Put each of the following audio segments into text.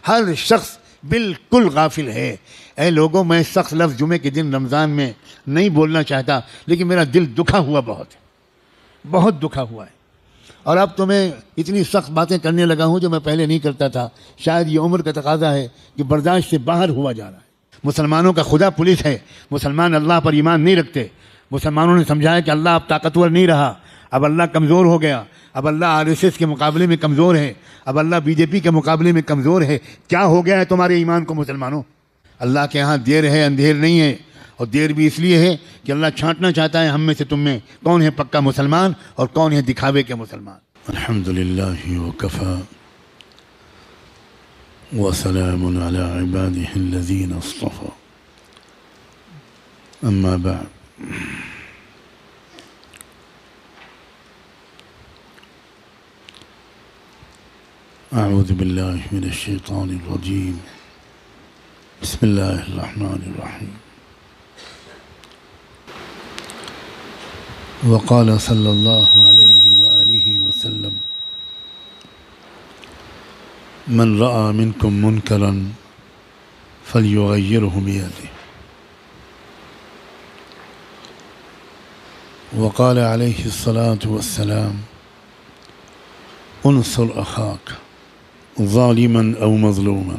ہر شخص بالکل غافل ہے۔ اے لوگوں، میں سخت لفظ جمعے کے دن رمضان میں نہیں بولنا چاہتا، لیکن میرا دل دکھا ہوا بہت دکھا ہوا ہے، اور اب تو میں اتنی سخت باتیں کرنے لگا ہوں جو میں پہلے نہیں کرتا تھا۔ شاید یہ عمر کا تقاضا ہے کہ برداشت سے باہر ہوا جا رہا ہے۔ مسلمانوں کا خدا پولیس ہے، مسلمان اللہ پر ایمان نہیں رکھتے۔ مسلمانوں نے سمجھایا کہ اللہ اب طاقتور نہیں رہا، اب اللہ کمزور ہو گیا، اب اللہ RSS کے مقابلے میں کمزور ہے، اب اللہ BJP کے مقابلے میں کمزور ہے۔ کیا ہو گیا ہے تمہارے ایمان کو مسلمانوں؟ اللہ کے ہاں دیر ہے، اندھیر نہیں ہے، اور دیر بھی اس لیے ہے کہ اللہ چھانٹنا چاہتا ہے ہم میں سے تم میں کون ہے پکا مسلمان اور کون ہے دکھاوے کے مسلمان۔ الحمدللہ وکفا وسلام علی عباده الذین اصطفى، اما بعد۔ اعوذ باللہ من الشیطان الرجیم، بسم اللہ الرحمن الرحیم۔ وقال صلی اللہ علیہ وآلہ وسلم: من رأى منکم منکرا فلیغیرہ بیدہ۔ وقال علیہ الصلاة والسلام: انصر اخاک ظالما او مظلوما۔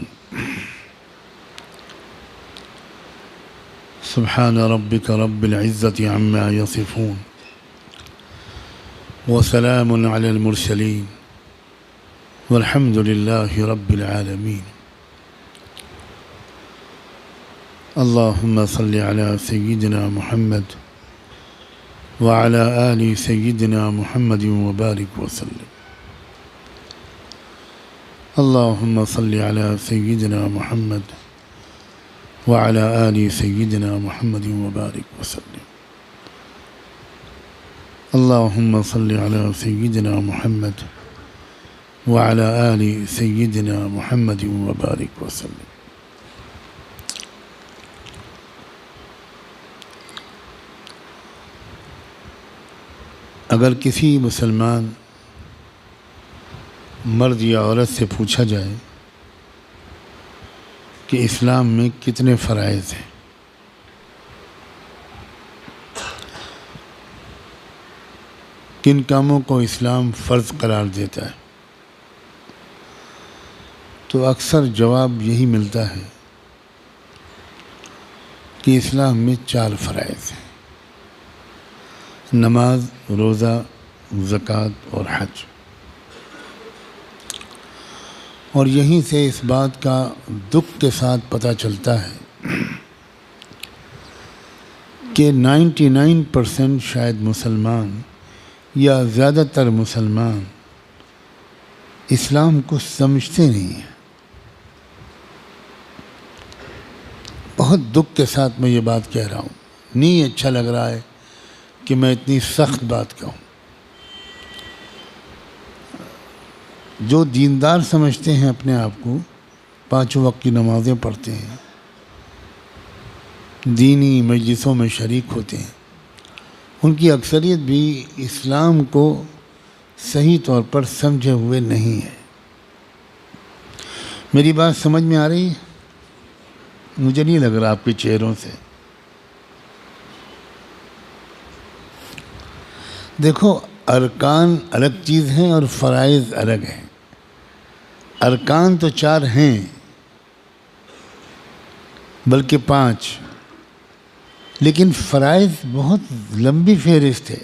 سبحان ربک رب العزة عما یصفون، وسلام علی المرسلین، والحمد للہ رب العالمین۔ اللہم صل علی سیدنا محمد وعلی آل سیدنا محمد وبارک وسلم۔ اللہم صل علی سیدنا محمد وعلی آل سیدنا محمد وبارک وسلم۔ اللہم صل علی سیدنا محمد وعلی آل سیدنا محمد وبارک وسلم۔ اگر کسی مسلمان مرد یا عورت سے پوچھا جائے کہ اسلام میں کتنے فرائض ہیں، کن کاموں کو اسلام فرض قرار دیتا ہے، تو اکثر جواب یہی ملتا ہے کہ اسلام میں 4 فرائض ہیں: نماز، روزہ، زکوٰۃ اور حج۔ اور یہیں سے اس بات کا دکھ کے ساتھ پتہ چلتا ہے کہ 99% شاید مسلمان یا زیادہ تر مسلمان اسلام کو سمجھتے نہیں ہیں۔ بہت دکھ کے ساتھ میں یہ بات کہہ رہا ہوں، نہیں اچھا لگ رہا ہے کہ میں اتنی سخت بات کہوں۔ جو دیندار سمجھتے ہیں اپنے آپ کو، 5 وقت کی نمازیں پڑھتے ہیں، دینی مجلسوں میں شریک ہوتے ہیں، ان کی اکثریت بھی اسلام کو صحیح طور پر سمجھے ہوئے نہیں ہے۔ میری بات سمجھ میں آ رہی ہے؟ مجھے نہیں لگ رہا آپ کے چہروں سے۔ دیکھو، ارکان الگ چیز ہیں اور فرائض الگ ہیں۔ ارکان تو 4 ہیں، بلکہ 5، لیکن فرائض بہت لمبی فہرست ہے۔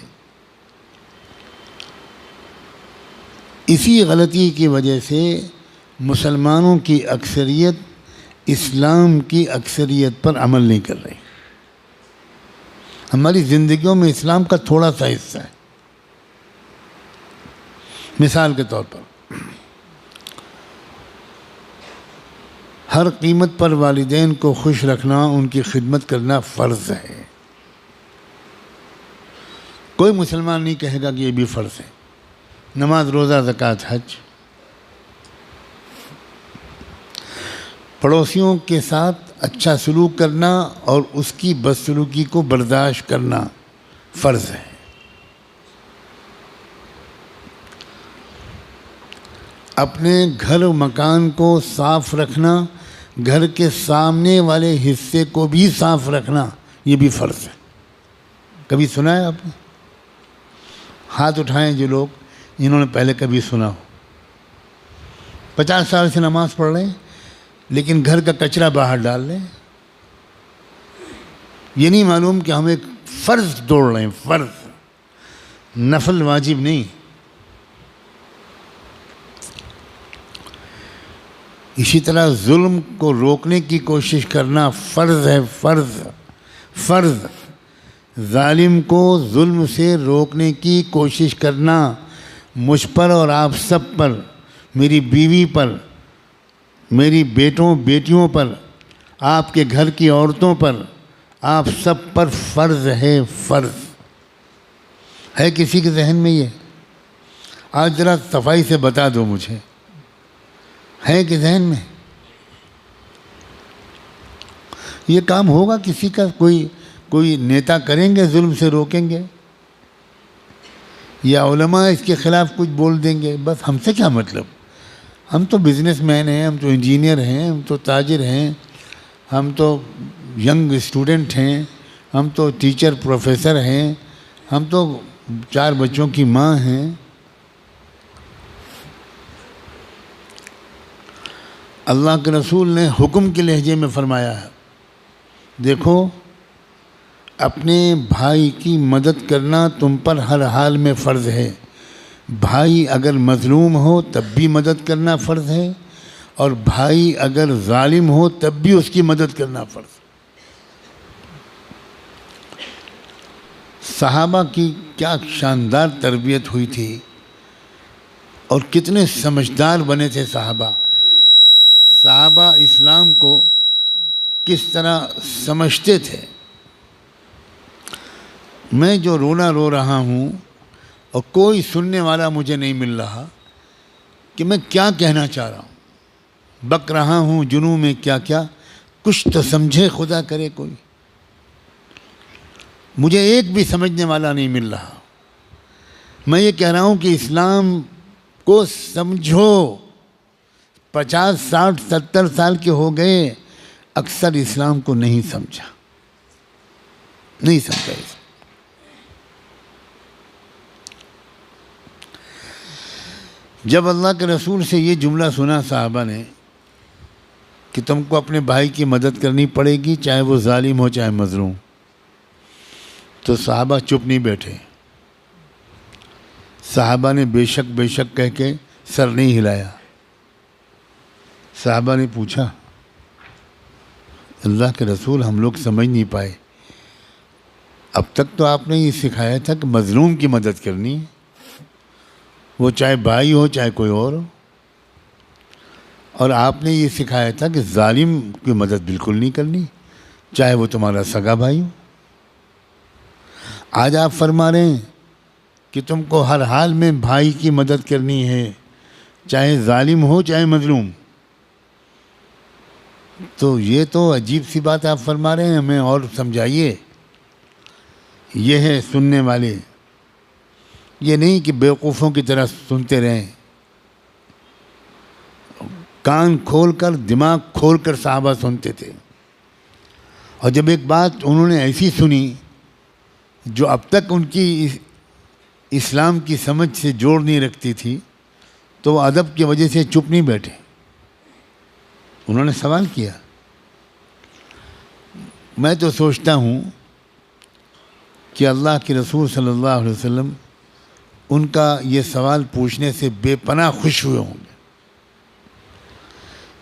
اسی غلطی کی وجہ سے مسلمانوں کی اکثریت اسلام کی اکثریت پر عمل نہیں کر رہی۔ ہماری زندگیوں میں اسلام کا تھوڑا سا حصہ ہے۔ مثال کے طور پر، ہر قیمت پر والدین کو خوش رکھنا، ان کی خدمت کرنا فرض ہے۔ کوئی مسلمان نہیں کہے گا کہ یہ بھی فرض ہے۔ نماز، روزہ، زکوٰۃ، حج۔ پڑوسیوں کے ساتھ اچھا سلوک کرنا اور اس کی بدسلوکی کو برداشت کرنا فرض ہے۔ اپنے گھر مکان کو صاف رکھنا، گھر کے سامنے والے حصے کو بھی صاف رکھنا، یہ بھی فرض ہے۔ کبھی سنا ہے آپ نے؟ ہاتھ اٹھائیں جو لوگ جنہوں نے پہلے کبھی سنا ہو۔ 50 سال سے نماز پڑھ رہے ہیں لیکن گھر کا کچرا باہر ڈال رہے ہیں۔ یہ نہیں معلوم کہ ہم ایک فرض توڑ رہے ہیں، فرض، نفل واجب نہیں۔ اسی طرح ظلم کو روکنے کی کوشش کرنا فرض ہے، فرض، فرض۔ ظالم کو ظلم سے روکنے کی کوشش کرنا مجھ پر اور آپ سب پر، میری بیوی پر، میری بیٹوں بیٹیوں پر، آپ کے گھر کی عورتوں پر، آپ سب پر فرض ہے، فرض ہے۔ کسی کے ذہن میں یہ؟ آج ذرا صفائی سے بتا دو مجھے، ہے کہ ذہن میں یہ کام ہوگا کسی کا؟ کوئی نیتا کریں گے ظلم سے روکیں گے، یا علماء اس کے خلاف کچھ بول دیں گے؟ بس ہم سے کیا مطلب؟ ہم تو بزنس مین ہیں، ہم تو انجینئر ہیں، ہم تو تاجر ہیں، ہم تو ینگ اسٹوڈنٹ ہیں، ہم تو ٹیچر پروفیسر ہیں، ہم تو 4 بچوں کی ماں ہیں۔ اللہ کے رسول نے حکم کے لہجے میں فرمایا ہے، دیکھو اپنے بھائی کی مدد کرنا تم پر ہر حال میں فرض ہے۔ بھائی اگر مظلوم ہو تب بھی مدد کرنا فرض ہے، اور بھائی اگر ظالم ہو تب بھی اس کی مدد کرنا فرض ہے۔ صحابہ کی کیا شاندار تربیت ہوئی تھی، اور کتنے سمجھدار بنے تھے صحابہ۔ صحابہ اسلام کو کس طرح سمجھتے تھے۔ میں جو رونا رو رہا ہوں اور کوئی سننے والا مجھے نہیں مل رہا کہ میں کیا کہنا چاہ رہا ہوں، بک رہا ہوں جنوں میں کیا کیا، کچھ تو سمجھے خدا کرے کوئی۔ مجھے ایک بھی سمجھنے والا نہیں مل رہا۔ میں یہ کہہ رہا ہوں کہ اسلام کو سمجھو۔ 50 60 70 سال کے ہو گئے، اکثر اسلام کو نہیں سمجھا، نہیں سمجھا۔ جب اللہ کے رسول سے یہ جملہ سنا صحابہ نے کہ تم کو اپنے بھائی کی مدد کرنی پڑے گی، چاہے وہ ظالم ہو چاہے مظلوم، تو صحابہ چپ نہیں بیٹھے۔ صحابہ نے بے شک بے شک کہہ کے سر نہیں ہلایا۔ صحابہ نے پوچھا، اللہ کے رسول ہم لوگ سمجھ نہیں پائے، اب تک تو آپ نے یہ سکھایا تھا کہ مظلوم کی مدد کرنی ہے، وہ چاہے بھائی ہو چاہے کوئی اور ہو، اور آپ نے یہ سکھایا تھا کہ ظالم کی مدد بالکل نہیں کرنی، چاہے وہ تمہارا سگا بھائی ہو۔ آج آپ فرما رہے ہیں کہ تم کو ہر حال میں بھائی کی مدد کرنی ہے، چاہے ظالم ہو چاہے مظلوم۔ تو یہ تو عجیب سی بات آپ فرما رہے ہیں، ہمیں اور سمجھائیے۔ یہ ہے سننے والے، یہ نہیں کہ بیوقوفوں کی طرح سنتے رہیں۔ کان کھول کر، دماغ کھول کر صحابہ سنتے تھے، اور جب ایک بات انہوں نے ایسی سنی جو اب تک ان کی اسلام کی سمجھ سے جوڑ نہیں رکھتی تھی، تو وہ ادب کی وجہ سے چپ نہیں بیٹھے، انہوں نے سوال کیا۔ میں تو سوچتا ہوں کہ اللہ کے رسول صلی اللہ علیہ وسلم ان کا یہ سوال پوچھنے سے بے پناہ خوش ہوئے ہوں گے،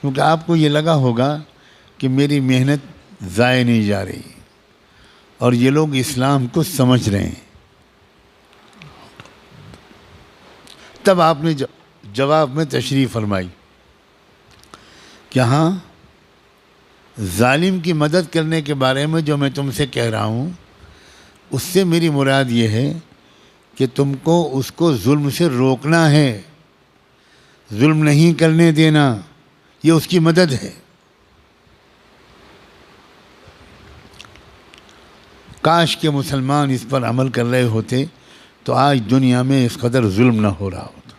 کیونکہ آپ کو یہ لگا ہوگا کہ میری محنت ضائع نہیں جا رہی، اور یہ لوگ اسلام کو سمجھ رہے ہیں۔ تب آپ نے جواب میں تشریح فرمائی کہ ہاں، ظالم کی مدد کرنے کے بارے میں جو میں تم سے کہہ رہا ہوں، اس سے میری مراد یہ ہے کہ تم کو اس کو ظلم سے روکنا ہے، ظلم نہیں کرنے دینا، یہ اس کی مدد ہے۔ کاش کہ مسلمان اس پر عمل کر رہے ہوتے تو آج دنیا میں اس قدر ظلم نہ ہو رہا ہوتا۔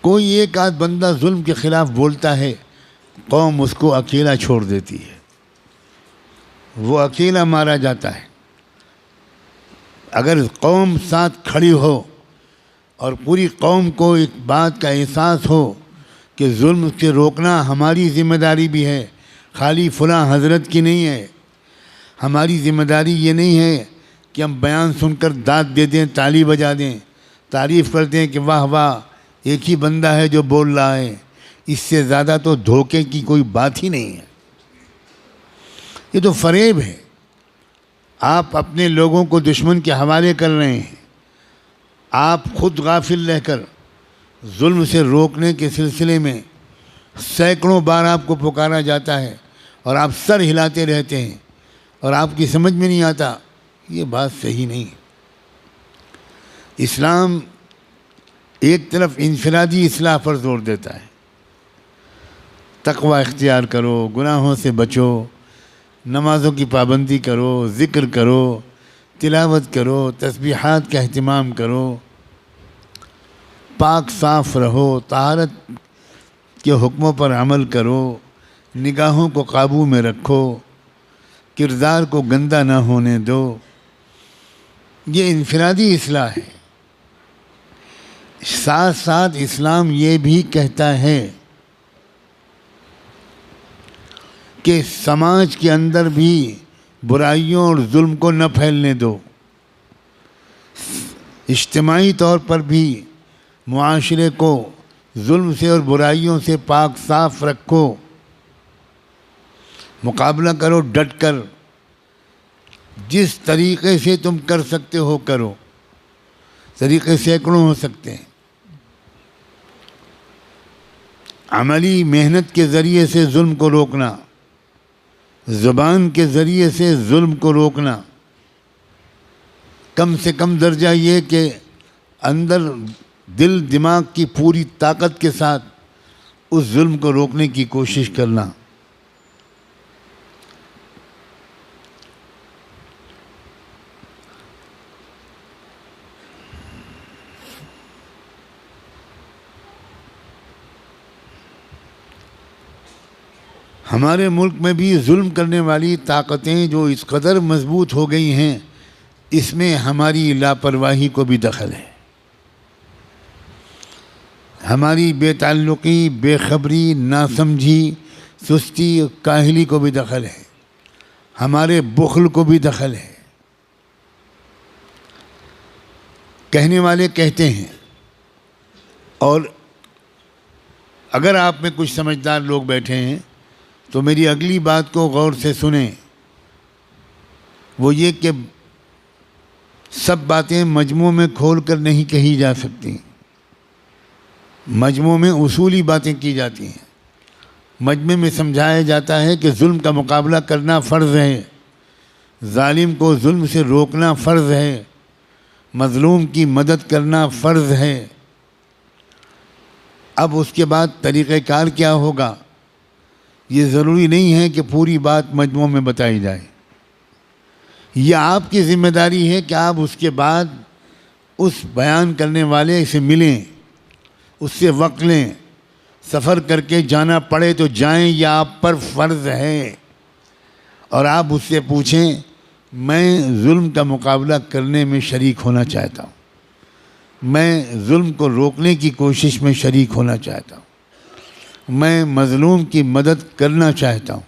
کوئی ایک آدھ بندہ ظلم کے خلاف بولتا ہے، قوم اس کو اکیلا چھوڑ دیتی ہے، وہ اکیلا مارا جاتا ہے۔ اگر قوم ساتھ کھڑی ہو اور پوری قوم کو ایک بات کا احساس ہو کہ ظلم سے روکنا ہماری ذمہ داری بھی ہے، خالی فلاں حضرت کی نہیں ہے۔ ہماری ذمہ داری یہ نہیں ہے کہ ہم بیان سن کر داد دے دیں، تالی بجا دیں، تعریف کر دیں کہ واہ واہ ایک ہی بندہ ہے جو بول رہا ہے، اس سے زیادہ تو دھوکے کی کوئی بات ہی نہیں ہے۔ یہ تو فریب ہے۔ آپ اپنے لوگوں کو دشمن کے حوالے کر رہے ہیں۔ آپ خود غافل رہ کر ظلم سے روکنے کے سلسلے میں سینکڑوں بار آپ کو پکارا جاتا ہے اور آپ سر ہلاتے رہتے ہیں اور آپ کی سمجھ میں نہیں آتا۔ یہ بات صحیح نہیں ہے۔ اسلام ایک طرف انفرادی اصلاح پر زور دیتا ہے، تقوی اختیار کرو، گناہوں سے بچو، نمازوں کی پابندی کرو، ذکر کرو، تلاوت کرو، تسبیحات کا اہتمام کرو، پاک صاف رہو، طہارت کے حکموں پر عمل کرو، نگاہوں کو قابو میں رکھو، کردار کو گندہ نہ ہونے دو۔ یہ انفرادی اصلاح ہے۔ ساتھ ساتھ اسلام یہ بھی کہتا ہے کہ سماج کے اندر بھی برائیوں اور ظلم کو نہ پھیلنے دو، اجتماعی طور پر بھی معاشرے کو ظلم سے اور برائیوں سے پاک صاف رکھو، مقابلہ کرو ڈٹ کر، جس طریقے سے تم کر سکتے ہو کرو، طریقے سینکڑوں ہو سکتے ہیں۔ عملی محنت کے ذریعے سے ظلم کو روکنا، زبان کے ذریعے سے ظلم کو روکنا، کم سے کم درجہ یہ کہ اندر دل دماغ کی پوری طاقت کے ساتھ اس ظلم کو روکنے کی کوشش کرنا۔ ہمارے ملک میں بھی ظلم کرنے والی طاقتیں جو اس قدر مضبوط ہو گئی ہیں، اس میں ہماری لاپرواہی کو بھی دخل ہے، ہماری بے تعلقی، بے خبری، ناسمجھی، سستی، کاہلی کو بھی دخل ہے، ہمارے بخل کو بھی دخل ہے۔ کہنے والے کہتے ہیں، اور اگر آپ میں کچھ سمجھدار لوگ بیٹھے ہیں تو میری اگلی بات کو غور سے سنیں، وہ یہ کہ سب باتیں مجموع میں کھول کر نہیں کہی جا سکتی، مجموع میں اصولی باتیں کی جاتی ہیں۔ مجمع میں سمجھایا جاتا ہے کہ ظلم کا مقابلہ کرنا فرض ہے، ظالم کو ظلم سے روکنا فرض ہے، مظلوم کی مدد کرنا فرض ہے۔ اب اس کے بعد طریقہ کار کیا ہوگا، یہ ضروری نہیں ہے کہ پوری بات مجموع میں بتائی جائے۔ یہ آپ کی ذمہ داری ہے کہ آپ اس کے بعد اس بیان کرنے والے سے ملیں، اس سے وقت لیں، سفر کر کے جانا پڑے تو جائیں، یہ آپ پر فرض ہے، اور آپ اس سے پوچھیں میں ظلم کا مقابلہ کرنے میں شریک ہونا چاہتا ہوں، میں ظلم کو روکنے کی کوشش میں شریک ہونا چاہتا ہوں، میں مظلوم کی مدد کرنا چاہتا ہوں،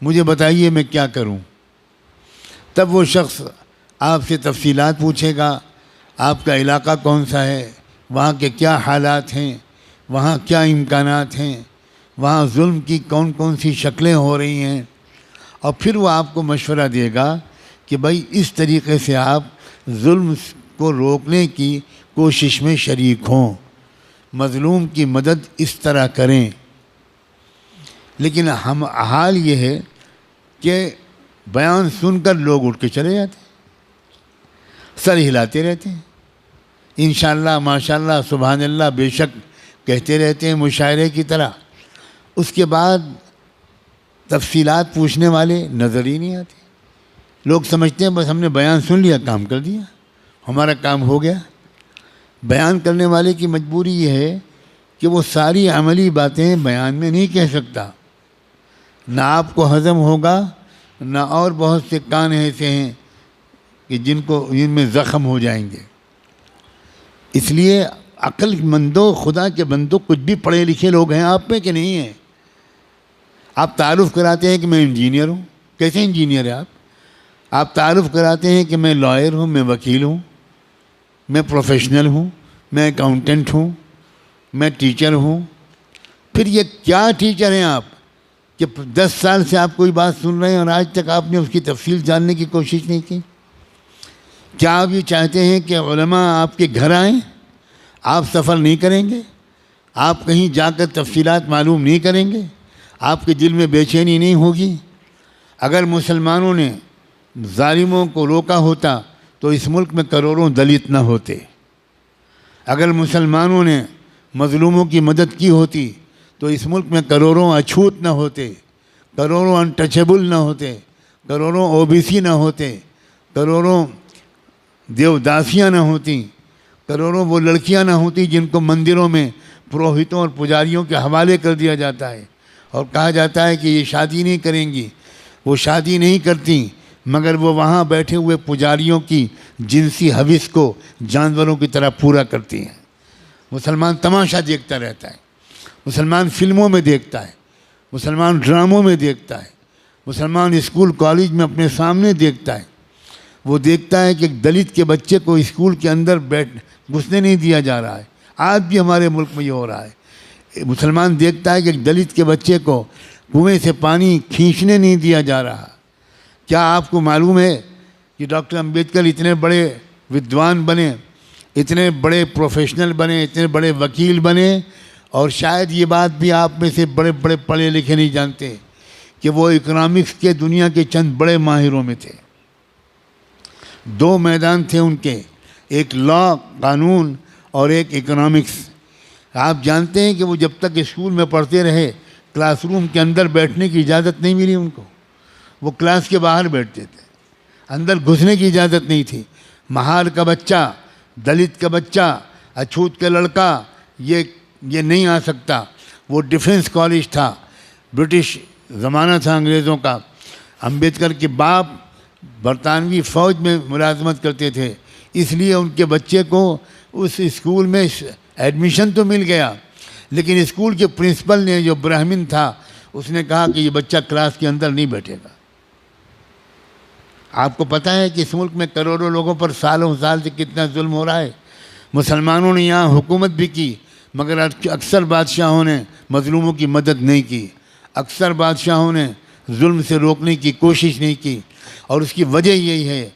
مجھے بتائیے میں کیا کروں۔ تب وہ شخص آپ سے تفصیلات پوچھے گا، آپ کا علاقہ کون سا ہے، وہاں کے کیا حالات ہیں، وہاں کیا امکانات ہیں، وہاں ظلم کی کون کون سی شکلیں ہو رہی ہیں، اور پھر وہ آپ کو مشورہ دے گا کہ بھائی اس طریقے سے آپ ظلم کو روکنے کی کوشش میں شریک ہوں، مظلوم کی مدد اس طرح کریں۔ لیکن حال یہ ہے کہ بیان سن کر لوگ اٹھ کے چلے جاتے ہیں، سر ہلاتے رہتے ہیں، انشاءاللہ، ماشاءاللہ، سبحان اللہ، بے شک کہتے رہتے ہیں مشاعرے کی طرح۔ اس کے بعد تفصیلات پوچھنے والے نظر ہی نہیں آتے۔ لوگ سمجھتے ہیں بس ہم نے بیان سن لیا، کام کر دیا، ہمارا کام ہو گیا۔ بیان کرنے والے کی مجبوری یہ ہے کہ وہ ساری عملی باتیں بیان میں نہیں کہہ سکتا. نہ آپ کو ہضم ہوگا، نہ اور بہت سے کان ایسے ہیں کہ جن میں زخم ہو جائیں گے. اس لیے عقل مندوں، خدا کے بندوں، کچھ بھی پڑھے لکھے لوگ ہیں آپ میں کہ نہیں ہیں. آپ تعارف کراتے ہیں کہ میں انجینئر ہوں. کیسے انجینئر ہے آپ تعارف کراتے ہیں کہ میں لائر ہوں، میں وکیل ہوں، میں پروفیشنل ہوں، میں اکاؤنٹنٹ ہوں، میں ٹیچر ہوں. پھر یہ کیا ٹیچر ہیں آپ کہ 10 سال سے آپ کوئی بات سن رہے ہیں اور آج تک آپ نے اس کی تفصیل جاننے کی کوشش نہیں کی؟ کیا آپ یہ چاہتے ہیں کہ علماء آپ کے گھر آئیں؟ آپ سفر نہیں کریں گے؟ آپ کہیں جا کر تفصیلات معلوم نہیں کریں گے؟ آپ کے دل میں بے چینی نہیں ہوگی؟ اگر مسلمانوں نے ظالموں کو روکا ہوتا تو اس ملک میں کروڑوں دلت نہ ہوتے. اگر مسلمانوں نے مظلوموں کی مدد کی ہوتی تو اس ملک میں کروڑوں اچھوت نہ ہوتے، کروڑوں انٹچیبل نہ ہوتے، کروڑوں OBC نہ ہوتے، کروڑوں دیوداسیاں نہ ہوتیں، کروڑوں وہ لڑکیاں نہ ہوتی جن کو مندروں میں پروہتوں اور پجاریوں کے حوالے کر دیا جاتا ہے اور کہا جاتا ہے کہ یہ شادی نہیں کریں گی. وہ شادی نہیں کرتی مگر وہ وہاں بیٹھے ہوئے پجاریوں کی جنسی حوث کو جانوروں کی طرح پورا کرتی ہیں. مسلمان تماشا دیکھتا رہتا ہے، مسلمان فلموں میں دیکھتا ہے، مسلمان ڈراموں میں دیکھتا ہے، مسلمان اسکول کالج میں اپنے سامنے دیکھتا ہے. وہ دیکھتا ہے کہ ایک دلت کے بچے کو اسکول کے اندر گھسنے نہیں دیا جا رہا ہے. آج بھی ہمارے ملک میں یہ ہو رہا ہے. مسلمان دیکھتا ہے کہ ایک دلت کے بچے کو کنویں سے پانی کھینچنے نہیں دیا جا رہا. کیا آپ کو معلوم ہے کہ ڈاکٹر امبیڈکر اتنے بڑے ودوان بنے، اتنے بڑے پروفیشنل بنے، اتنے بڑے وکیل بنے، اور شاید یہ بات بھی آپ میں سے بڑے بڑے پڑھے لکھے نہیں جانتے کہ وہ اکنامکس کے دنیا کے چند بڑے ماہروں میں تھے. 2 میدان تھے ان کے، ایک لا قانون اور ایک اکنامکس. آپ جانتے ہیں کہ وہ جب تک اسکول میں پڑھتے رہے کلاس روم کے اندر بیٹھنے کی اجازت نہیں ملی ان کو. وہ کلاس کے باہر بیٹھتے تھے، اندر گھسنے کی اجازت نہیں تھی. مہار کا بچہ، دلت کا بچہ، اچھوت کا لڑکا یہ نہیں آ سکتا. وہ ڈیفنس کالج تھا، برٹش زمانہ تھا انگریزوں کا. امبیڈکر کے باپ برطانوی فوج میں ملازمت کرتے تھے، اس لیے ان کے بچے کو اس اسکول میں ایڈمیشن تو مل گیا، لیکن اسکول کے پرنسپل نے، جو برہمن تھا، اس نے کہا کہ یہ بچہ کلاس کے اندر نہیں بیٹھے گا. آپ کو پتہ ہے کہ اس ملک میں کروڑوں لوگوں پر سالوں سال سے کتنا ظلم ہو رہا ہے. مسلمانوں نے یہاں حکومت بھی کی مگر اکثر بادشاہوں نے مظلوموں کی مدد نہیں کی، اکثر بادشاہوں نے ظلم سے روکنے کی کوشش نہیں کی. اور اس کی وجہ یہی ہے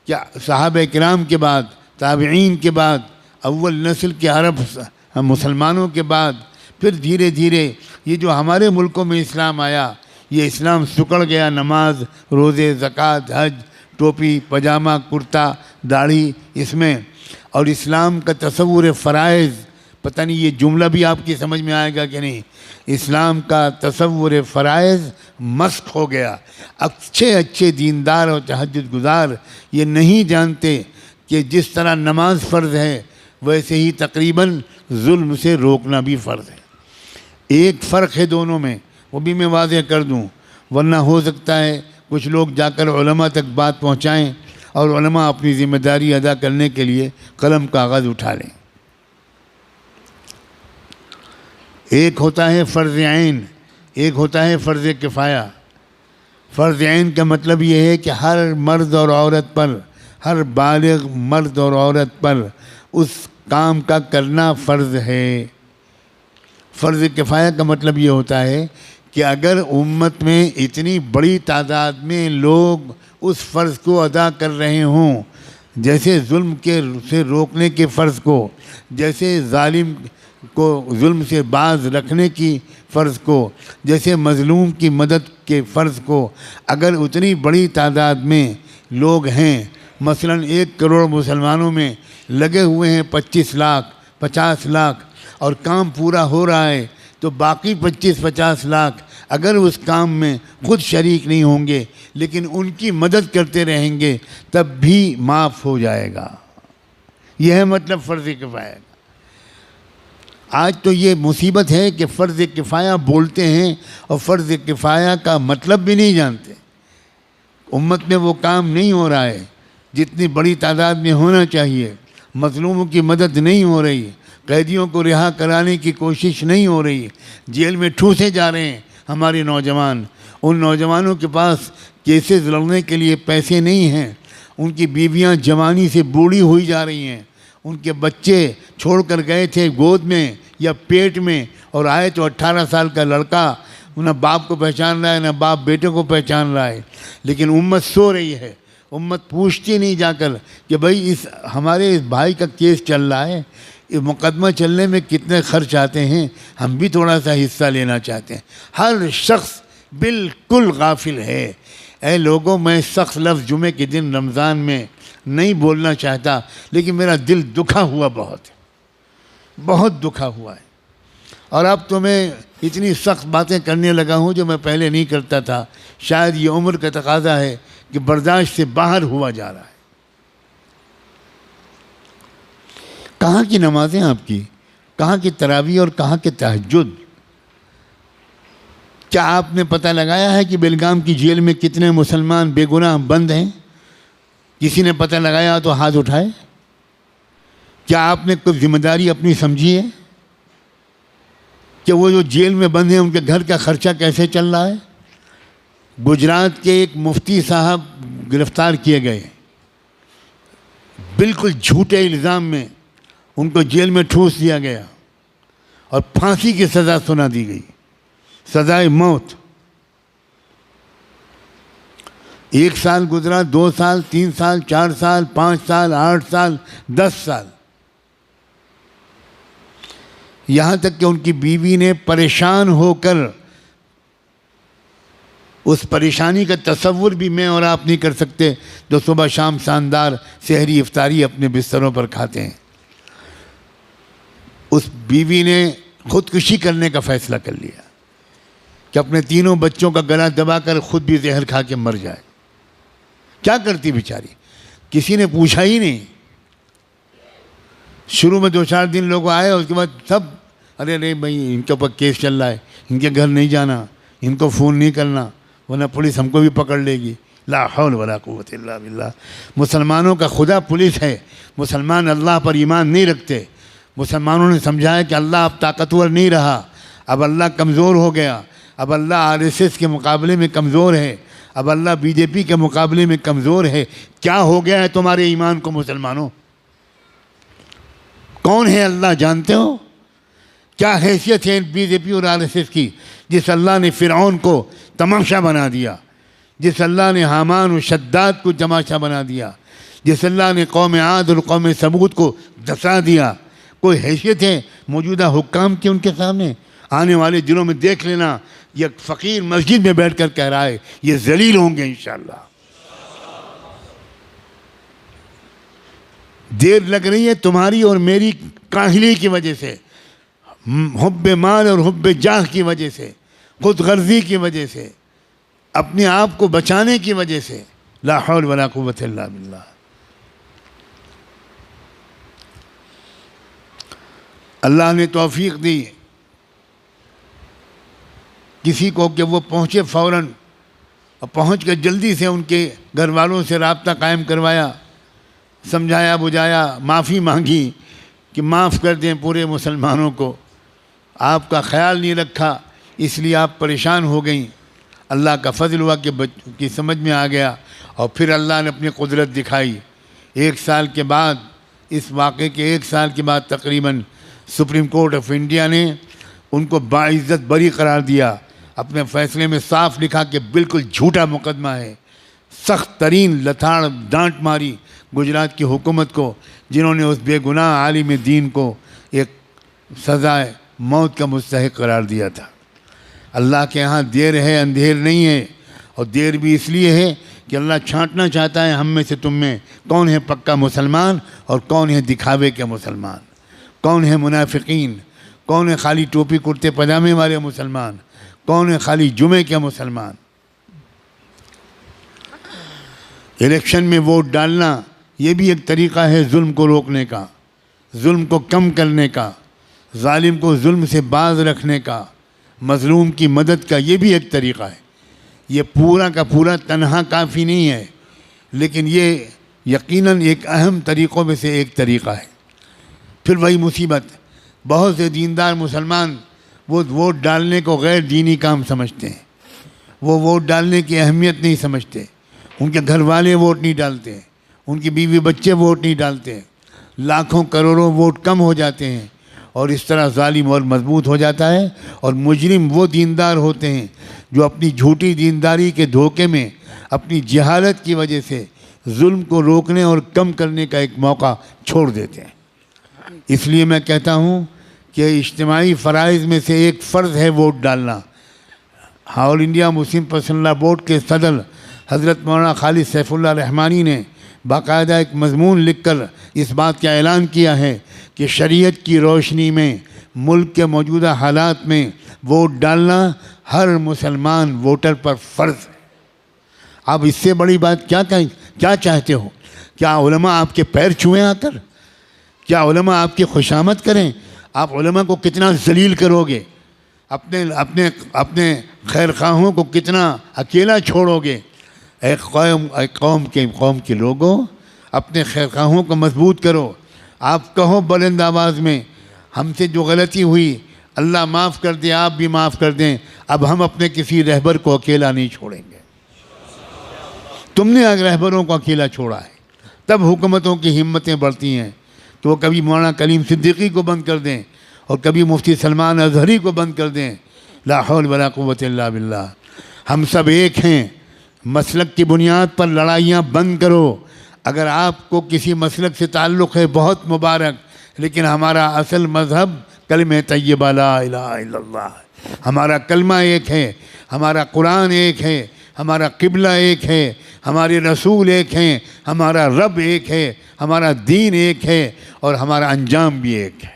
کہ صحابہ کرام کے بعد، تابعین کے بعد، اول نسل کے عرب مسلمانوں کے بعد پھر دھیرے دھیرے یہ جو ہمارے ملکوں میں اسلام آیا، یہ اسلام سکڑ گیا. نماز، روزے، زکوٰۃ، حج، ٹوپی، پاجامہ، کرتا، داڑھی اس میں. اور اسلام کا تصور فرائض، پتہ نہیں یہ جملہ بھی آپ کی سمجھ میں آئے گا کہ نہیں. اسلام کا تصور فرائض مسخ ہو گیا. اچھے دیندار اور تہجد گزار یہ نہیں جانتے کہ جس طرح نماز فرض ہے ویسے ہی تقریباً ظلم سے روکنا بھی فرض ہے. ایک فرق ہے دونوں میں، وہ بھی میں واضح کر دوں، ورنہ ہو سکتا ہے کچھ لوگ جا کر علماء تک بات پہنچائیں اور علماء اپنی ذمہ داری ادا کرنے کے لیے قلم کاغذ اٹھا لیں. ایک ہوتا ہے فرض عین، ایک ہوتا ہے فرض کفایہ. فرض عین کا مطلب یہ ہے کہ ہر مرد اور عورت پر، ہر بالغ مرد اور عورت پر اس کام کا کرنا فرض ہے. فرض کفایہ کا مطلب یہ ہوتا ہے کہ اگر امت میں اتنی بڑی تعداد میں لوگ اس فرض کو ادا کر رہے ہوں، جیسے ظلم سے روکنے کے فرض کو، جیسے ظالم کو ظلم سے باز رکھنے کی فرض کو، جیسے مظلوم کی مدد کے فرض کو، اگر اتنی بڑی تعداد میں لوگ ہیں، مثلا 1 کروڑ مسلمانوں میں لگے ہوئے ہیں 25 لاکھ 50 لاکھ اور کام پورا ہو رہا ہے، تو باقی 25-50 لاکھ اگر اس کام میں خود شریک نہیں ہوں گے لیکن ان کی مدد کرتے رہیں گے تب بھی معاف ہو جائے گا. یہ ہے مطلب فرض کفایہ. آج تو یہ مصیبت ہے کہ فرض کفایہ بولتے ہیں اور فرض کفایہ کا مطلب بھی نہیں جانتے. امت میں وہ کام نہیں ہو رہا ہے جتنی بڑی تعداد میں ہونا چاہیے. مظلوموں کی مدد نہیں ہو رہی, قیدیوں کو رہا کرانے کی کوشش نہیں ہو رہی, جیل میں ٹھوسے جا رہے ہیں ہمارے نوجوان. ان نوجوانوں کے پاس کیسز لڑنے کے لیے پیسے نہیں ہیں, ان کی بیویاں جوانی سے بوڑھی ہوئی جا رہی ہیں, ان کے بچے چھوڑ کر گئے تھے گود میں یا پیٹ میں, اور آئے تو 18 سال کا لڑکا نہ باپ کو پہچان رہا ہے نہ باپ بیٹے کو پہچان رہا ہے. لیکن امت سو رہی ہے, امت پوچھتی نہیں جا کر کہ بھائی ہمارے اس بھائی کا کیس چل رہا ہے, یہ مقدمہ چلنے میں کتنے خرچ آتے ہیں, ہم بھی تھوڑا سا حصہ لینا چاہتے ہیں. ہر شخص بالکل غافل ہے. اے لوگوں, میں سخت لفظ جمعے کے دن رمضان میں نہیں بولنا چاہتا, لیکن میرا دل دکھا ہوا بہت ہے, بہت دکھا ہوا ہے. اور اب تو میں اتنی سخت باتیں کرنے لگا ہوں جو میں پہلے نہیں کرتا تھا. شاید یہ عمر کا تقاضا ہے کہ برداشت سے باہر ہوا جا رہا ہے. کہاں کی نمازیں آپ کی, کہاں کی تراویح اور کہاں کے تہجد؟ کیا آپ نے پتہ لگایا ہے کہ بیلگام کی جیل میں کتنے مسلمان بے گناہ بند ہیں؟ کسی نے پتہ لگایا تو ہاتھ اٹھائے. کیا آپ نے کوئی ذمہ داری اپنی سمجھی ہے کہ وہ جو جیل میں بند ہیں ان کے گھر کا خرچہ کیسے چل رہا ہے؟ گجرات کے ایک مفتی صاحب گرفتار کیے گئے, بالکل جھوٹے الزام میں ان کو جیل میں ٹھوس دیا گیا اور پھانسی کی سزا سنا دی گئی, سزائے موت. 1 سال گزرا, 2 سال, 3 سال, 4 سال, 5 سال, 8 سال, 10 سال, یہاں تک کہ ان کی بیوی نے پریشان ہو کر, اس پریشانی کا تصور بھی میں اور آپ نہیں کر سکتے جو صبح شام شاندار سحری افطاری اپنے بستروں پر کھاتے ہیں. اس بیوی نے خودکشی کرنے کا فیصلہ کر لیا کہ اپنے 3 بچوں کا گلا دبا کر خود بھی زہر کھا کے مر جائے. کیا کرتی بیچاری, کسی نے پوچھا ہی نہیں. شروع میں 2-4 دن لوگ آئے, اس کے بعد سب ارے بھائی ان کے اوپر کیس چل رہا ہے, ان کے گھر نہیں جانا, ان کو فون نہیں کرنا ورنہ پولیس ہم کو بھی پکڑ لے گی. لا حول ولا قوت الا باللہ. مسلمانوں کا خدا پولیس ہے. مسلمان اللہ پر ایمان نہیں رکھتے. مسلمانوں نے سمجھا ہے کہ اللہ اب طاقتور نہیں رہا, اب اللہ کمزور ہو گیا, اب اللہ RSS کے مقابلے میں کمزور ہے, اب اللہ BJP کے مقابلے میں کمزور ہے. کیا ہو گیا ہے تمہارے ایمان کو مسلمانوں؟ کون ہے اللہ جانتے ہو؟ کیا حیثیت ہے BJP اور RSS کی, جس اللہ نے فرعون کو تماشا بنا دیا, جس اللہ نے حامان و شداد کو تماشا بنا دیا, جس اللہ نے قوم عاد اور قوم ثمود کو دھسا دیا. کوئی حیثیت ہے موجودہ حکام کی ان کے سامنے؟ آنے والے دنوں میں دیکھ لینا, یہ فقیر مسجد میں بیٹھ کر کہہ رہا ہے یہ ذلیل ہوں گے انشاءاللہ. دیر لگ رہی ہے تمہاری اور میری کاہلی کی وجہ سے, حب مال اور حب جاہ کی وجہ سے, خود غرضی کی وجہ سے, اپنے آپ کو بچانے کی وجہ سے. لا حول ولا قوت الا باللہ. اللہ نے توفیق دی کسی کو کہ وہ پہنچے فوراً, اور پہنچ کر جلدی سے ان کے گھر والوں سے رابطہ قائم کروایا, سمجھایا بجھایا, معافی مانگی کہ معاف کر دیں پورے مسلمانوں کو, آپ کا خیال نہیں رکھا اس لیے آپ پریشان ہو گئیں. اللہ کا فضل ہوا کہ کی سمجھ میں آ گیا, اور پھر اللہ نے اپنی قدرت دکھائی. 1 سال کے بعد, اس واقعے کے 1 سال کے بعد تقریباً سپریم کورٹ آف انڈیا نے ان کو باعزت بری قرار دیا. اپنے فیصلے میں صاف لکھا کہ بالکل جھوٹا مقدمہ ہے. سخت ترین لتاڑ ڈانٹ ماری گجرات کی حکومت کو, جنہوں نے اس بے گناہ عالم دین کو ایک سزائے موت کا مستحق قرار دیا تھا. اللہ کے ہاں دیر ہے اندھیر نہیں ہے, اور دیر بھی اس لیے ہے کہ اللہ چھانٹنا چاہتا ہے ہم میں سے تم میں کون ہے پکا مسلمان اور کون ہے دکھاوے کے مسلمان, کون ہے منافقین, کون ہے خالی ٹوپی کرتے پجامے والے مسلمان, کون ہے خالی جمعے کے مسلمان. الیکشن میں ووٹ ڈالنا یہ بھی ایک طریقہ ہے ظلم کو روکنے کا, ظلم کو کم کرنے کا, ظالم کو ظلم سے باز رکھنے کا، مظلوم کی مدد کا، یہ بھی ایک طریقہ ہے۔ یہ پورا کا پورا تنہا کافی نہیں ہے، لیکن یہ یقیناً ایک اہم طریقوں میں سے ایک طریقہ ہے۔ پھر وہی مصیبت، بہت سے دیندار مسلمان وہ ووٹ ڈالنے کو غیر دینی کام سمجھتے ہیں، وہ ووٹ ڈالنے کی اہمیت نہیں سمجھتے، ان کے گھر والے ووٹ نہیں ڈالتے، ان کی بیوی بچے ووٹ نہیں ڈالتے، لاکھوں کروڑوں ووٹ کم ہو جاتے ہیں، اور اس طرح ظالم اور مضبوط ہو جاتا ہے۔ اور مجرم وہ دیندار ہوتے ہیں جو اپنی جھوٹی دینداری کے دھوکے میں، اپنی جہالت کی وجہ سے ظلم کو روکنے اور کم کرنے کا ایک موقع چھوڑ دیتے ہیں۔ اس لیے میں کہتا ہوں کہ اجتماعی فرائض میں سے ایک فرض ہے ووٹ ڈالنا۔ آل انڈیا مسلم پرسنل لا بورڈ کے صدر حضرت مولانا خالد سیف اللہ رحمانی نے باقاعدہ ایک مضمون لکھ کر اس بات کا اعلان کیا ہے کہ شریعت کی روشنی میں ملک کے موجودہ حالات میں ووٹ ڈالنا ہر مسلمان ووٹر پر فرض ہے۔ آپ اس سے بڑی بات کیا چاہتے ہو؟ کیا علماء آپ کے پیر چھوئیں آ کر؟ کیا علماء آپ کی خوشامد کریں؟ آپ علماء کو کتنا ذلیل کرو گے؟ اپنے خیر خواہوں کو کتنا اکیلا چھوڑو گے؟ قوم کے لوگوں، اپنے خیر خواہوں کو مضبوط کرو۔ آپ کہو بلند آواز میں، ہم سے جو غلطی ہوئی اللہ معاف کر دے، آپ بھی معاف کر دیں، اب ہم اپنے کسی رہبر کو اکیلا نہیں چھوڑیں گے۔ تم نے رہبروں کو اکیلا چھوڑا ہے، تب حکومتوں کی ہمتیں بڑھتی ہیں کہ وہ کبھی مولانا کلیم صدیقی کو بند کر دیں اور کبھی مفتی سلمان اظہری کو بند کر دیں۔ لا حول ولا قوت الا باللہ۔ ہم سب ایک ہیں، مسلک کی بنیاد پر لڑائیاں بند کرو۔ اگر آپ کو کسی مسلک سے تعلق ہے بہت مبارک، لیکن ہمارا اصل مذہب کلمہ طیبہ لا الہ الا اللہ ہے۔ ہمارا کلمہ ایک ہے، ہمارا قرآن ایک ہے، ہمارا قبلہ ایک ہے، ہمارے رسول ایک ہیں، ہمارا رب ایک ہے، ہمارا دین ایک ہے، اور ہمارا انجام بھی ایک ہے۔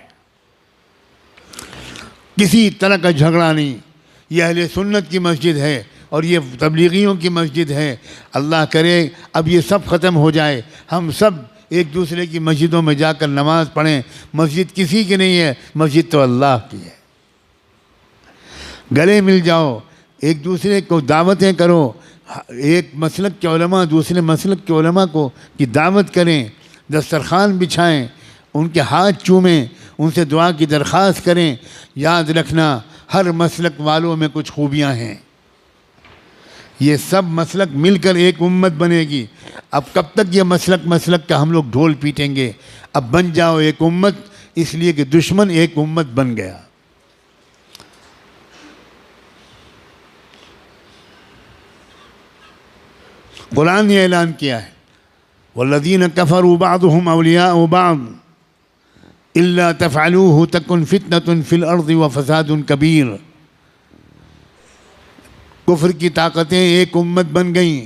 کسی طرح کا جھگڑا نہیں۔ یہ اہل سنت کی مسجد ہے اور یہ تبلیغیوں کی مسجد ہے۔ اللہ کرے اب یہ سب ختم ہو جائے، ہم سب ایک دوسرے کی مسجدوں میں جا کر نماز پڑھیں۔ مسجد کسی کی نہیں ہے، مسجد تو اللہ کی ہے۔ گلے مل جاؤ، ایک دوسرے کو دعوتیں کرو، ایک مسلک کے علماء دوسرے مسلک کے علماء کی دعوت کریں، دسترخوان بچھائیں، ان کے ہاتھ چومیں، ان سے دعا کی درخواست کریں۔ یاد رکھنا ہر مسلک والوں میں کچھ خوبیاں ہیں، یہ سب مسلک مل کر ایک امت بنے گی۔ اب کب تک یہ مسلک کا ہم لوگ ڈھول پیٹیں گے؟ اب بن جاؤ ایک امت، اس لیے کہ دشمن ایک امت بن گیا۔ قرآن نے اعلان کیا ہے والذین کفروا بعضهم اولیاء بعض الا تفعلوه تکن فتنة فی الارض وفساد کبیر۔ کفر کی طاقتیں ایک امت بن گئیں،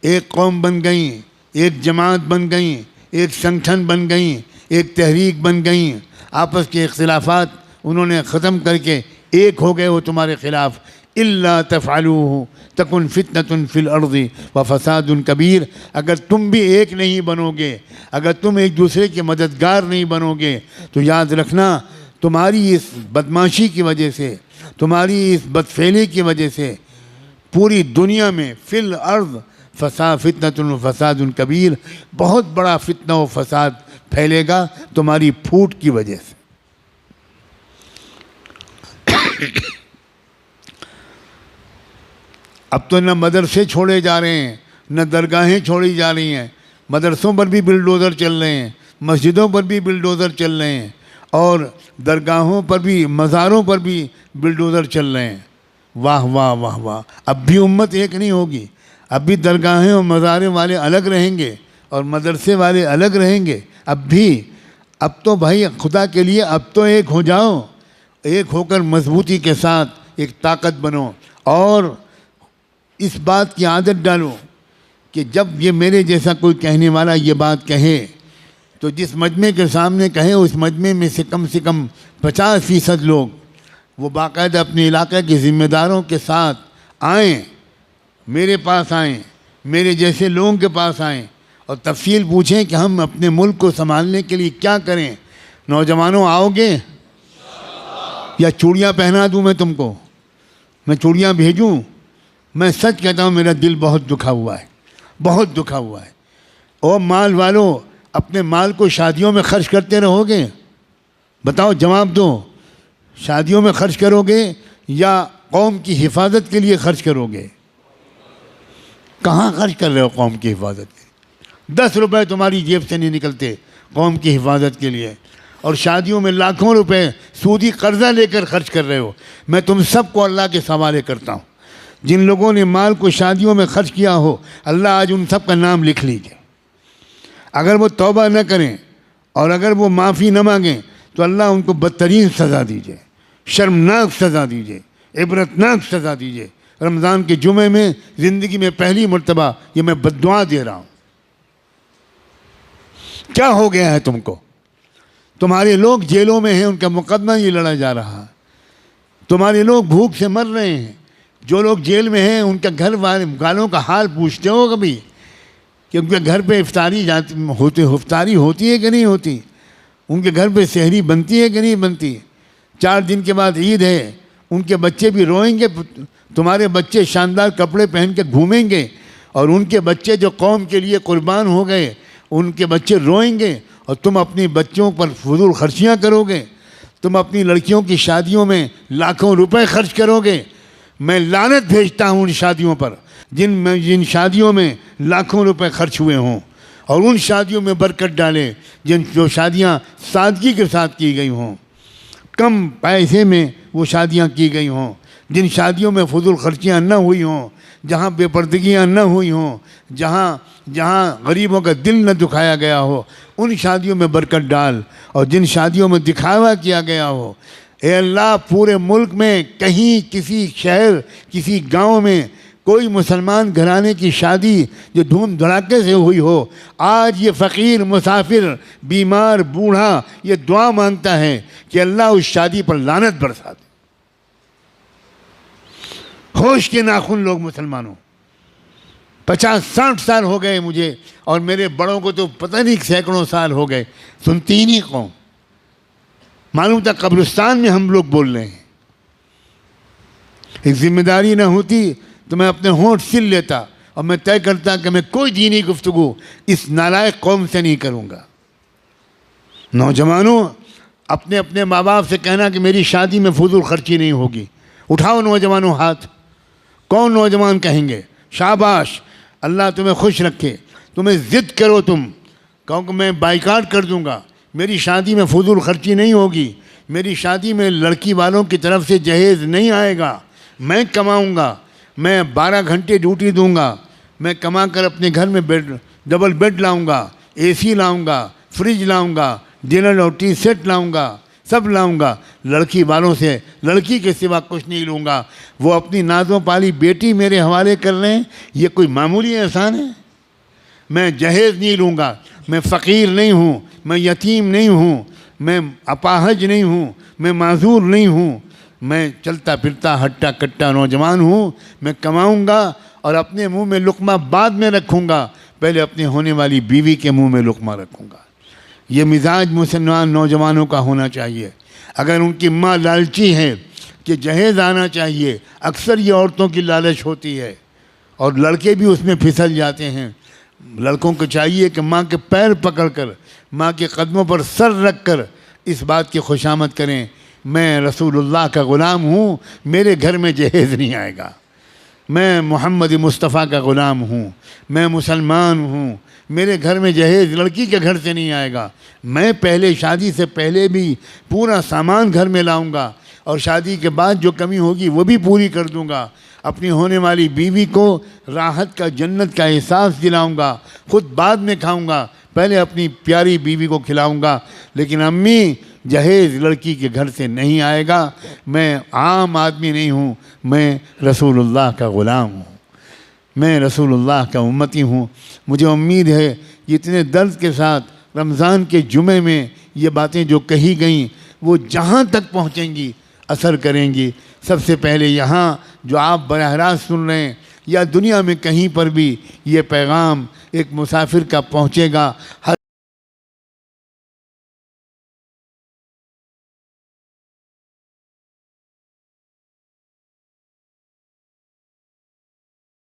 ایک قوم بن گئیں، ایک جماعت بن گئیں، ایک سنگٹھن بن گئیں، ایک تحریک بن گئیں۔ آپس کے اختلافات انہوں نے ختم کر کے ایک ہو گئے وہ تمہارے خلاف۔ الا تفعلوه تکن فتنة فی الارض وفساد کبیر۔ اگر تم بھی ایک نہیں بنو گے، اگر تم ایک دوسرے کے مددگار نہیں بنو گے، تو یاد رکھنا تمہاری اس بدماشی کی وجہ سے، تمہاری اس بدفعلی کی وجہ سے پوری دنیا میں فی الارض فتنة و فساد کبیر، بہت بڑا فتنہ و فساد پھیلے گا تمہاری پھوٹ کی وجہ سے۔ اب تو نہ مدرسے چھوڑے جا رہے ہیں، نہ درگاہیں چھوڑی جا رہی ہیں، مدرسوں پر بھی بلڈوزر چل رہے ہیں، مسجدوں پر بھی بلڈوزر چل رہے ہیں، اور درگاہوں پر بھی، مزاروں پر بھی بلڈوزر چل رہے ہیں۔ واہ واہ واہ واہ۔ اب بھی امت ایک نہیں ہوگی، اب بھی درگاہیں اور مزاریں والے الگ رہیں گے اور مدرسے والے الگ رہیں گے۔ اب تو بھائی خدا کے لیے اب تو ایک ہو جاؤ، ایک ہو کر مضبوطی کے ساتھ ایک طاقت بنو، اور اس بات کی عادت ڈالو کہ جب یہ میرے جیسا کوئی کہنے والا یہ بات کہے تو جس مجمع کے سامنے کہے اس مجمع میں سے کم 50% لوگ وہ باقاعدہ اپنے علاقے کے ذمہ داروں کے ساتھ آئیں، میرے پاس آئیں، میرے جیسے لوگوں کے پاس آئیں اور تفصیل پوچھیں کہ ہم اپنے ملک کو سنبھالنے کے لیے کیا کریں۔ نوجوانوں آؤ گے؟ یا چوڑیاں پہنا دوں میں تم کو، میں چوڑیاں بھیجوں؟ میں سچ کہتا ہوں میرا دل بہت دکھا ہوا ہے، بہت دکھا ہوا ہے۔ او مال والو، اپنے مال کو شادیوں میں خرچ کرتے رہو گے؟ بتاؤ، جواب دو، شادیوں میں خرچ کرو گے یا قوم کی حفاظت کے لیے خرچ کرو گے؟ کہاں خرچ کر رہے ہو قوم کی حفاظت کے لیے؟ 10 روپے تمہاری جیب سے نہیں نکلتے قوم کی حفاظت کے لیے، اور شادیوں میں لاکھوں روپے سودی قرضہ لے کر خرچ کر رہے ہو۔ میں تم سب کو اللہ کے حوالے کرتا ہوں، جن لوگوں نے مال کو شادیوں میں خرچ کیا ہو، اللہ آج ان سب کا نام لکھ لیجئے۔ اگر وہ توبہ نہ کریں اور اگر وہ معافی نہ مانگیں تو اللہ ان کو بدترین سزا دیجئے، شرمناک سزا دیجئے، عبرتناک سزا دیجئے۔ رمضان کے جمعے میں زندگی میں پہلی مرتبہ یہ میں بددعا دے رہا ہوں۔ کیا ہو گیا ہے تم کو؟ تمہارے لوگ جیلوں میں ہیں، ان کا مقدمہ یہ لڑا جا رہا ہے۔ تمہارے لوگ بھوک سے مر رہے ہیں۔ جو لوگ جیل میں ہیں ان کا گھر والوں کا حال پوچھتے ہو کبھی کہ ان کے گھر پہ افطاری ہوتی ہے کہ نہیں ہوتی؟ ان کے گھر پہ سحری بنتی ہے کہ نہیں بنتی؟ 4 دن کے بعد عید ہے، ان کے بچے بھی روئیں گے، تمہارے بچے شاندار کپڑے پہن کے گھومیں گے، اور ان کے بچے جو قوم کے لیے قربان ہو گئے ان کے بچے روئیں گے، اور تم اپنی بچوں پر فضول خرچیاں کرو گے، تم اپنی لڑکیوں کی شادیوں میں لاکھوں روپے خرچ کرو گے۔ میں لعنت بھیجتا ہوں ان شادیوں پر جن شادیوں میں لاکھوں روپے خرچ ہوئے ہوں، اور ان شادیوں میں برکت ڈالے جو شادیاں سادگی کے ساتھ کی گئی ہوں، کم پیسے میں وہ شادیاں کی گئی ہوں، جن شادیوں میں فضول خرچیاں نہ ہوئی ہوں، جہاں بے پردگیاں نہ ہوئی ہوں، جہاں غریبوں کا دل نہ دکھایا گیا ہو، ان شادیوں میں برکت ڈال۔ اور جن شادیوں میں دکھاوا کیا گیا ہو، اے اللہ پورے ملک میں کہیں کسی شہر کسی گاؤں میں کوئی مسلمان گھرانے کی شادی جو دھوم دھڑاکے سے ہوئی ہو، آج یہ فقیر مسافر بیمار بوڑھا یہ دعا مانگتا ہے کہ اللہ اس شادی پر لعنت برسا دے۔ ہوش کے ناخن لوگ مسلمانوں، 50-60 سال ہو گئے مجھے، اور میرے بڑوں کو تو پتہ نہیں سینکڑوں سال ہو گئے، سنتی ہی نہیں قوم۔ معلوم تھا قبرستان میں ہم لوگ بول رہے ہیں۔ ایک ذمہ داری نہ ہوتی تو میں اپنے ہونٹ سل لیتا اور میں طے کرتا کہ میں کوئی دینی گفتگو اس نالائق قوم سے نہیں کروں گا۔ نوجوانوں، اپنے اپنے ماں باپ سے کہنا کہ میری شادی میں فضول خرچی نہیں ہوگی۔ اٹھاؤ نوجوانوں ہاتھ۔ کون نوجوان کہیں گے شاباش، اللہ تمہیں خوش رکھے، تمہیں ضد کرو، تم کہو کہ میں بائیکاٹ کر دوں گا، میری شادی میں فضول خرچی نہیں ہوگی، میری شادی میں لڑکی والوں کی طرف سے جہیز نہیں آئے گا، میں کماؤں گا، میں 12 گھنٹے ڈیوٹی دوں گا، میں کما کر اپنے گھر میں ڈبل بیڈ لاؤں گا، اے سی لاؤں گا، فریج لاؤں گا، ڈنر اور ٹی سیٹ لاؤں گا، سب لاؤں گا، لڑکی والوں سے لڑکی کے سوا کچھ نہیں لوں گا۔ وہ اپنی نازوں پالی بیٹی میرے حوالے کر رہے ہیں، یہ کوئی معمولی احسان ہے؟ میں جہیز نہیں لوں گا، میں فقیر نہیں ہوں، میں یتیم نہیں ہوں، میں اپاہج نہیں ہوں، میں معذور نہیں ہوں، میں چلتا پھرتا ہٹا کٹا نوجوان ہوں، میں کماؤں گا اور اپنے منہ میں لقمہ بعد میں رکھوں گا، پہلے اپنے ہونے والی بیوی کے منہ میں لقمہ رکھوں گا۔ یہ مزاج مسلمان نوجوانوں کا ہونا چاہیے۔ اگر ان کی ماں لالچی ہے کہ جہیز آنا چاہیے، اکثر یہ عورتوں کی لالچ ہوتی ہے اور لڑکے بھی اس میں پھسل جاتے ہیں۔ لڑکوں کو چاہیے کہ ماں کے پیر پکڑ کر، ماں کے قدموں پر سر رکھ کر اس بات کی خوشامد کریں، میں رسول اللہ کا غلام ہوں، میرے گھر میں جہیز نہیں آئے گا، میں محمد مصطفیٰ کا غلام ہوں، میں مسلمان ہوں، میرے گھر میں جہیز لڑکی کے گھر سے نہیں آئے گا، میں پہلے شادی سے پہلے بھی پورا سامان گھر میں لاؤں گا، اور شادی کے بعد جو کمی ہوگی وہ بھی پوری کر دوں گا۔ اپنی ہونے والی بیوی کو راحت کا جنت کا احساس دلاؤں گا، خود بعد میں کھاؤں گا، پہلے اپنی پیاری بیوی کو کھلاؤں گا۔ لیکن امی، جہیز لڑکی کے گھر سے نہیں آئے گا، میں عام آدمی نہیں ہوں، میں رسول اللہ کا غلام ہوں، میں رسول اللہ کا امتی ہوں۔ مجھے امید ہے کہ اتنے درد کے ساتھ رمضان کے جمعے میں یہ باتیں جو کہی گئیں وہ جہاں تک پہنچیں گی اثر کریں گی۔ سب سے پہلے یہاں جو آپ براہ راست سن رہے ہیں یا دنیا میں کہیں پر بھی یہ پیغام ایک مسافر کا پہنچے گا۔